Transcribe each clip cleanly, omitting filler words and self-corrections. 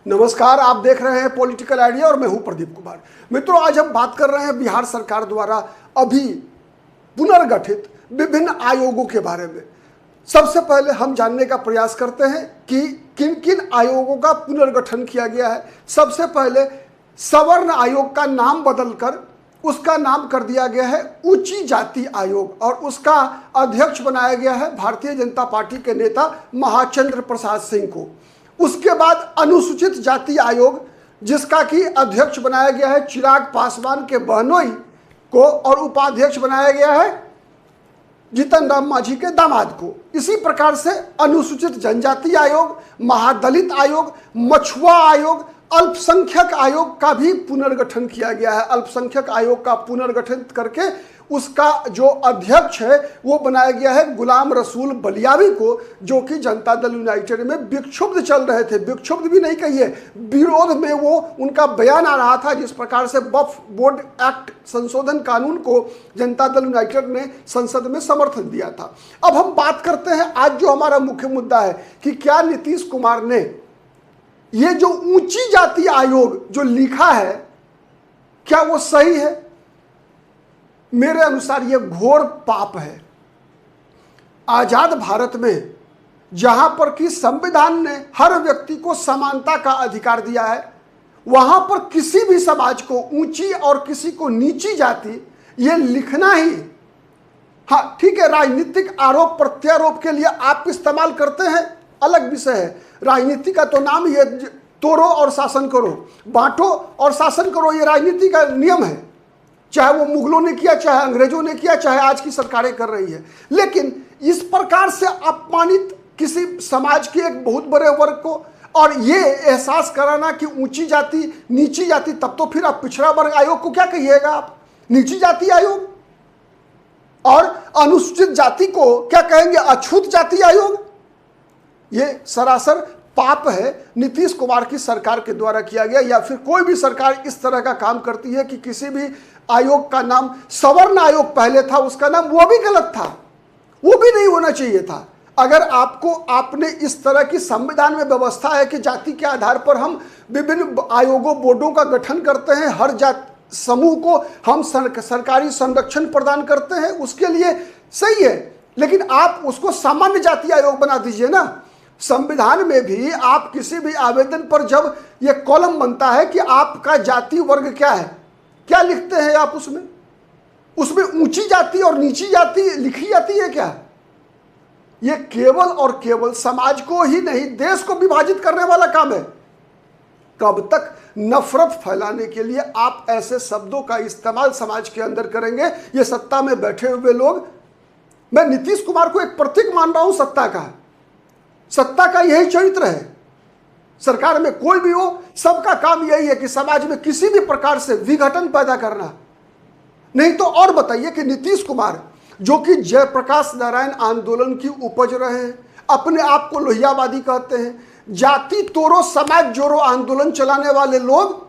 नमस्कार, आप देख रहे हैं पॉलिटिकल आइडिया और मैं हूं प्रदीप कुमार। मित्रों, आज हम बात कर रहे हैं बिहार सरकार द्वारा अभी पुनर्गठित विभिन्न आयोगों के बारे में। सबसे पहले हम जानने का प्रयास करते हैं कि किन किन आयोगों का पुनर्गठन किया गया है। सबसे पहले सवर्ण आयोग का नाम बदलकर उसका नाम कर दिया गया है ऊंची जाति आयोग और उसका अध्यक्ष बनाया गया है भारतीय जनता पार्टी के नेता महाचंद्र प्रसाद सिंह को। उसके बाद अनुसूचित जाति आयोग जिसका कि अध्यक्ष बनाया गया है चिराग पासवान के बहनोई को और उपाध्यक्ष बनाया गया है जीतन राम मांझी के दामाद को। इसी प्रकार से अनुसूचित जनजाति आयोग, महादलित आयोग, मछुआ आयोग, अल्पसंख्यक आयोग का भी पुनर्गठन किया गया है। अल्पसंख्यक आयोग का पुनर्गठन करके उसका जो अध्यक्ष है वो बनाया गया है गुलाम रसूल बलियावी को, जो कि जनता दल यूनाइटेड में विक्षुब्ध चल रहे थे। विक्षुब्ध भी नहीं कहिए, विरोध में वो उनका बयान आ रहा था जिस प्रकार से वक्फ बोर्ड एक्ट संशोधन कानून को जनता दल यूनाइटेड ने संसद में समर्थन दिया था। अब हम बात करते हैं आज जो हमारा मुख्य मुद्दा है कि क्या नीतीश कुमार ने ये जो ऊंची जाति आयोग जो लिखा है क्या वो सही है? मेरे अनुसार यह घोर पाप है। आजाद भारत में जहां पर कि संविधान ने हर व्यक्ति को समानता का अधिकार दिया है, वहां पर किसी भी समाज को ऊंची और किसी को नीची जाति यह लिखना ही, हाँ ठीक है, राजनीतिक आरोप प्रत्यारोप के लिए आप इस्तेमाल करते हैं, अलग विषय है। राजनीति का तो नाम ये तोड़ो और शासन करो, बांटो और शासन करो, ये राजनीति का नियम है। चाहे वो मुगलों ने किया, चाहे अंग्रेजों ने किया, चाहे आज की सरकारें कर रही है। लेकिन इस प्रकार से अपमानित किसी समाज के एक बहुत बड़े वर्ग को और ये एहसास कराना कि ऊंची जाति नीची जाति, तब तो फिर आप पिछड़ा वर्ग आयोग को क्या कहिएगा? आप नीची जाति आयोग, और अनुसूचित जाति को क्या कहेंगे? अछूत जाति आयोग। ये सरासर पाप है नीतीश कुमार की सरकार के द्वारा किया गया, या फिर कोई भी सरकार इस तरह का काम करती है कि किसी भी आयोग का नाम सवर्ण आयोग पहले था, उसका नाम वो भी गलत था, वो भी नहीं होना चाहिए था। अगर आपने इस तरह की संविधान में व्यवस्था है कि जाति के आधार पर हम विभिन्न आयोगों बोर्डों का गठन करते हैं, हर जाति समूह को हम सरकारी संरक्षण प्रदान करते हैं, उसके लिए सही है। लेकिन आप उसको सामान्य जाति आयोग बना दीजिए ना। संविधान में भी आप किसी भी आवेदन पर जब यह कॉलम बनता है कि आपका जाति वर्ग क्या है, क्या लिखते हैं आप उसमें ऊंची जाति और नीची जाति लिखी जाती है क्या? यह केवल और केवल समाज को ही नहीं देश को विभाजित करने वाला काम है। कब तक नफरत फैलाने के लिए आप ऐसे शब्दों का इस्तेमाल समाज के अंदर करेंगे? ये सत्ता में बैठे हुए लोग, मैं नीतीश कुमार को एक प्रतीक मान रहा हूं सत्ता का यही चरित्र है। सरकार में कोई भी हो, सबका काम यही है कि समाज में किसी भी प्रकार से विघटन पैदा करना। नहीं तो और बताइए कि नीतीश कुमार जो कि जयप्रकाश नारायण आंदोलन की उपज रहे हैं, अपने आप को लोहियावादी कहते हैं, जाति तोड़ो समाज जोड़ो आंदोलन चलाने वाले लोग,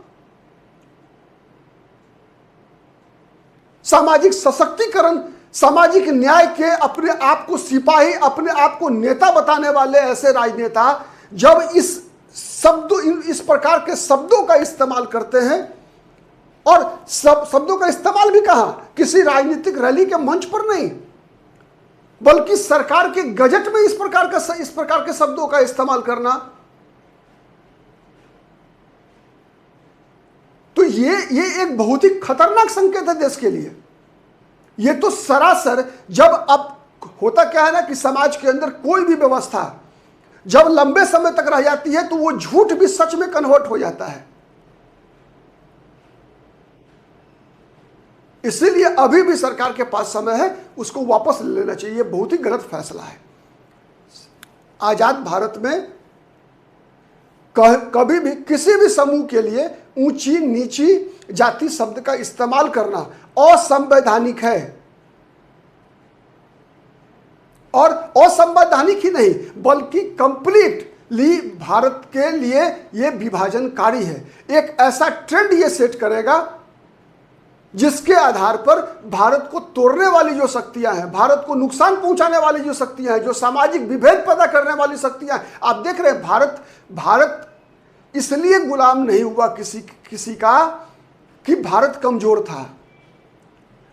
सामाजिक सशक्तिकरण, सामाजिक न्याय के अपने आप को सिपाही, अपने आप को नेता बताने वाले ऐसे राजनेता जब इस प्रकार के शब्दों का इस्तेमाल करते हैं, और शब्दों का इस्तेमाल भी कहां? किसी राजनीतिक रैली के मंच पर नहीं, बल्कि सरकार के गजट में इस प्रकार के शब्दों का इस्तेमाल करना, तो ये एक बहुत ही खतरनाक संकेत है देश के लिए। ये तो सरासर, जब अब होता क्या है ना कि समाज के अंदर कोई भी व्यवस्था जब लंबे समय तक रह जाती है तो वो झूठ भी सच में कन्वर्ट हो जाता है। इसीलिए अभी भी सरकार के पास समय है, उसको वापस ले लेना चाहिए। ये बहुत ही गलत फैसला है। आजाद भारत में कभी भी किसी भी समूह के लिए ऊंची नीची जाति शब्द का इस्तेमाल करना असंवैधानिक है, और असंवैधानिक ही नहीं बल्कि कंप्लीटली भारत के लिए यह विभाजनकारी है। एक ऐसा ट्रेंड ये सेट करेगा जिसके आधार पर भारत को तोड़ने वाली जो शक्तियां हैं, भारत को नुकसान पहुंचाने वाली जो शक्तियां हैं, जो सामाजिक विभेद पैदा करने वाली शक्तियां हैं, आप देख रहे हैं भारत इसलिए गुलाम नहीं हुआ किसी का कि भारत कमजोर था।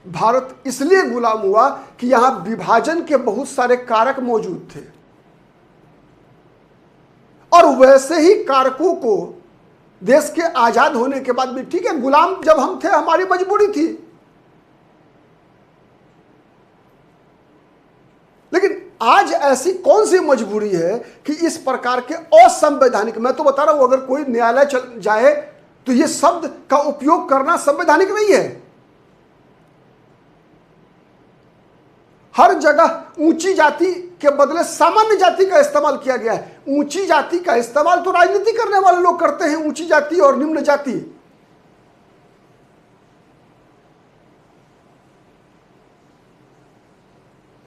भारत इसलिए गुलाम हुआ कि यहां विभाजन के बहुत सारे कारक मौजूद थे, और वैसे ही कारकों को देश के आजाद होने के बाद भी, ठीक है गुलाम जब हम थे हमारी मजबूरी थी, लेकिन आज ऐसी कौन सी मजबूरी है कि इस प्रकार के असंवैधानिक, मैं तो बता रहा हूं अगर कोई न्यायालय चल जाए तो यह शब्द का उपयोग करना संवैधानिक नहीं है। हर जगह ऊंची जाति के बदले सामान्य जाति का इस्तेमाल किया गया है। ऊंची जाति का इस्तेमाल तो राजनीति करने वाले लोग करते हैं, ऊंची जाति और निम्न जाति।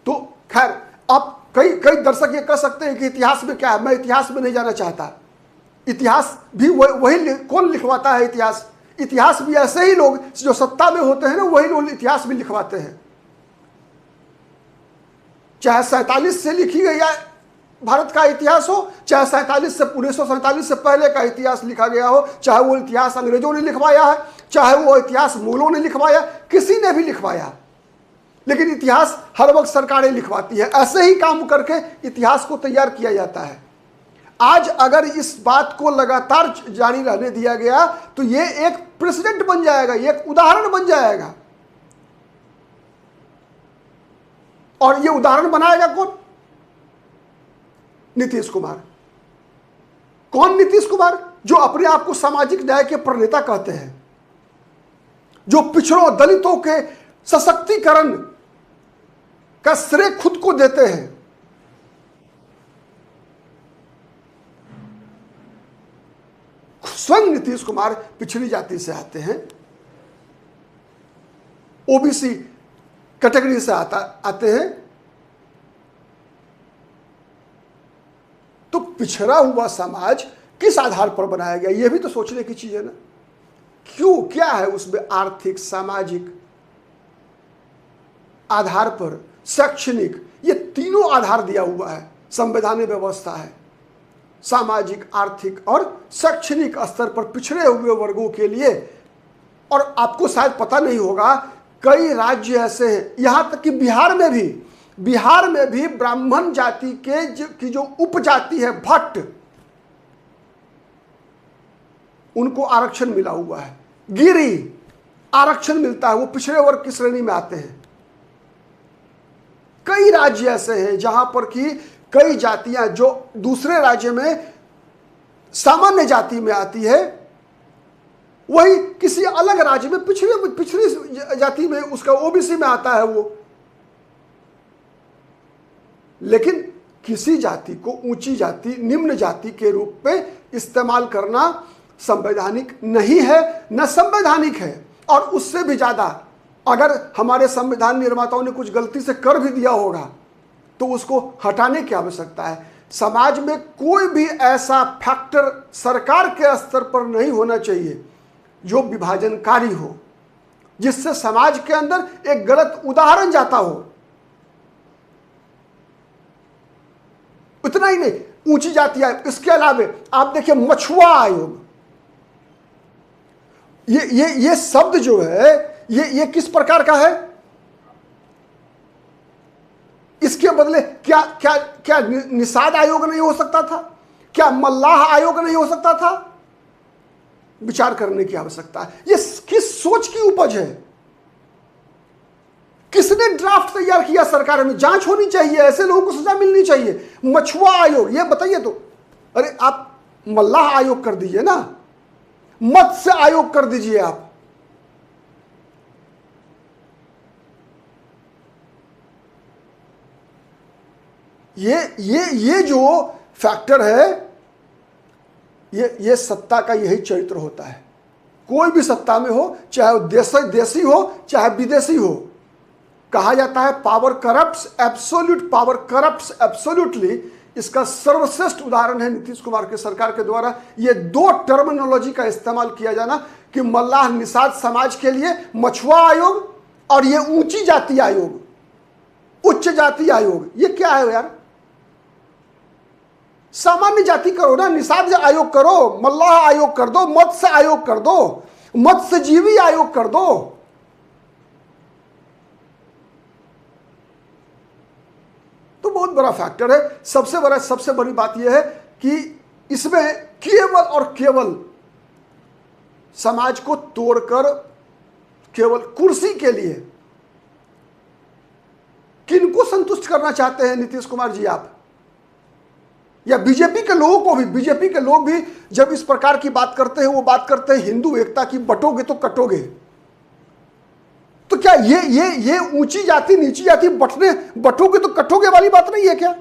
तो खैर अब कई दर्शक ये कह सकते हैं कि इतिहास में क्या है, मैं इतिहास में नहीं जाना चाहता। इतिहास भी वही कौन लिखवाता है? इतिहास भी ऐसे ही लोग जो सत्ता में होते हैं ना, वही लोग इतिहास भी लिखवाते हैं। चाहे 47 से लिखी गई भारत का इतिहास हो, चाहे 1947 से पहले का इतिहास लिखा गया हो, चाहे वो इतिहास अंग्रेजों ने लिखवाया है, चाहे वो इतिहास मुगलों ने लिखवाया, किसी ने भी लिखवाया, लेकिन इतिहास हर वक्त सरकारें लिखवाती है। ऐसे ही काम करके इतिहास को तैयार किया जाता है। आज अगर इस बात को लगातार जारी रहने दिया गया तो ये एक प्रेसिडेंट बन जाएगा, ये एक उदाहरण बन जाएगा। और ये उदाहरण बनाएगा कौन? नीतीश कुमार। कौन नीतीश कुमार? जो अपने आप को सामाजिक न्याय के प्रणेता कहते हैं, जो पिछड़ों दलितों के सशक्तिकरण का श्रेय खुद को देते हैं। स्वयं नीतीश कुमार पिछड़ी जाति से आते हैं, ओबीसी कैटेगरी से आते हैं। तो पिछड़ा हुआ समाज किस आधार पर बनाया गया, यह भी तो सोचने की चीज है ना। क्यों, क्या है उसमें? आर्थिक, सामाजिक आधार पर, शैक्षणिक, ये तीनों आधार दिया हुआ है। संवैधान में व्यवस्था है सामाजिक, आर्थिक और शैक्षणिक स्तर पर पिछड़े हुए वर्गों के लिए। और आपको शायद पता नहीं होगा, कई राज्य ऐसे हैं, यहां तक कि बिहार में भी ब्राह्मण जाति की जो उपजाति है भट्ट, उनको आरक्षण मिला हुआ है। गिरी आरक्षण मिलता है, वो पिछड़े वर्ग की श्रेणी में आते हैं। कई राज्य ऐसे हैं जहां पर कि कई जातियां जो दूसरे राज्य में सामान्य जाति में आती है, वही किसी अलग राज्य में पिछड़ी जाति में, उसका ओबीसी में आता है वो। लेकिन किसी जाति को ऊंची जाति, निम्न जाति के रूप में इस्तेमाल करना संवैधानिक नहीं है, न संवैधानिक है। और उससे भी ज्यादा, अगर हमारे संविधान निर्माताओं ने कुछ गलती से कर भी दिया होगा तो उसको हटाने की आवश्यकता है। समाज में कोई भी ऐसा फैक्टर सरकार के स्तर पर नहीं होना चाहिए जो विभाजनकारी हो, जिससे समाज के अंदर एक गलत उदाहरण जाता हो। इतना ही नहीं, ऊंची जातियां, इसके अलावा आप देखिए मछुआ आयोग, ये शब्द जो है ये किस प्रकार का है? इसके बदले क्या निषाद आयोग नहीं हो सकता था? क्या मल्लाह आयोग नहीं हो सकता था? विचार करने की आवश्यकता है। ये किस सोच की उपज है? किसने ड्राफ्ट तैयार किया? सरकार में जांच होनी चाहिए, ऐसे लोगों को सजा मिलनी चाहिए। मछुआ आयोग, ये बताइए तो। अरे आप मल्लाह आयोग कर दीजिए ना, मत्स्य आयोग कर दीजिए आप। ये जो फैक्टर है, ये सत्ता का यही चरित्र होता है। कोई भी सत्ता में हो, चाहे वो देशी हो चाहे विदेशी हो, कहा जाता है power corrupts absolute, power corrupts absolutely. इसका सर्वश्रेष्ठ उदाहरण है नीतीश कुमार के सरकार के द्वारा ये दो टर्मिनोलॉजी का इस्तेमाल किया जाना कि मल्लाह निषाद समाज के लिए मछुआ आयोग और ये ऊंची जाति आयोग, उच्च जाति आयोग। ये क्या है यार? सामान्य जाति करो ना, निषाद आयोग करो, मल्लाह आयोग कर दो, मत्स्य आयोग कर दो, मत्स्यजीवी आयोग कर दो। तो बहुत बड़ा फैक्टर है। सबसे बड़ी बात यह है कि इसमें केवल और केवल समाज को तोड़कर केवल कुर्सी के लिए किनको संतुष्ट करना चाहते हैं नीतीश कुमार जी आप? या बीजेपी के लोगों को भी? बीजेपी के लोग भी जब इस प्रकार की बात करते हैं, वो बात करते हैं हिंदू एकता की, बटोगे तो कटोगे। तो क्या ये ऊंची जाति नीची जाति बटोगे तो कटोगे वाली बात नहीं है क्या?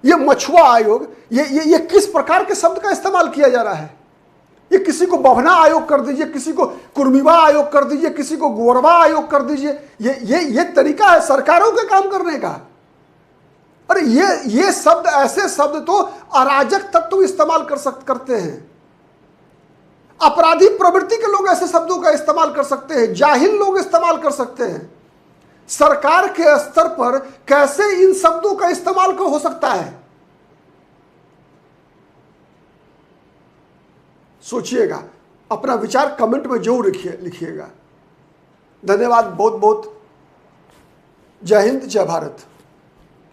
ये मछुआ आयोग, ये किस प्रकार के शब्द का इस्तेमाल किया जा रहा है? ये किसी को बभना आयोग कर दीजिए, किसी को कुर्मिवा आयोग कर दीजिए, किसी को गोरवा आयोग कर दीजिए। ये तरीका है सरकारों के काम करने का। अरे ये शब्द, ऐसे शब्द तो अराजक तत्व इस्तेमाल करते हैं। अपराधी प्रवृत्ति के लोग ऐसे शब्दों का इस्तेमाल कर सकते हैं, जाहिल लोग इस्तेमाल कर सकते हैं। सरकार के स्तर पर कैसे इन शब्दों का इस्तेमाल हो सकता है? सोचिएगा, अपना विचार कमेंट में जरूर लिखिएगा। धन्यवाद बहुत बहुत। जय हिंद, जय भारत।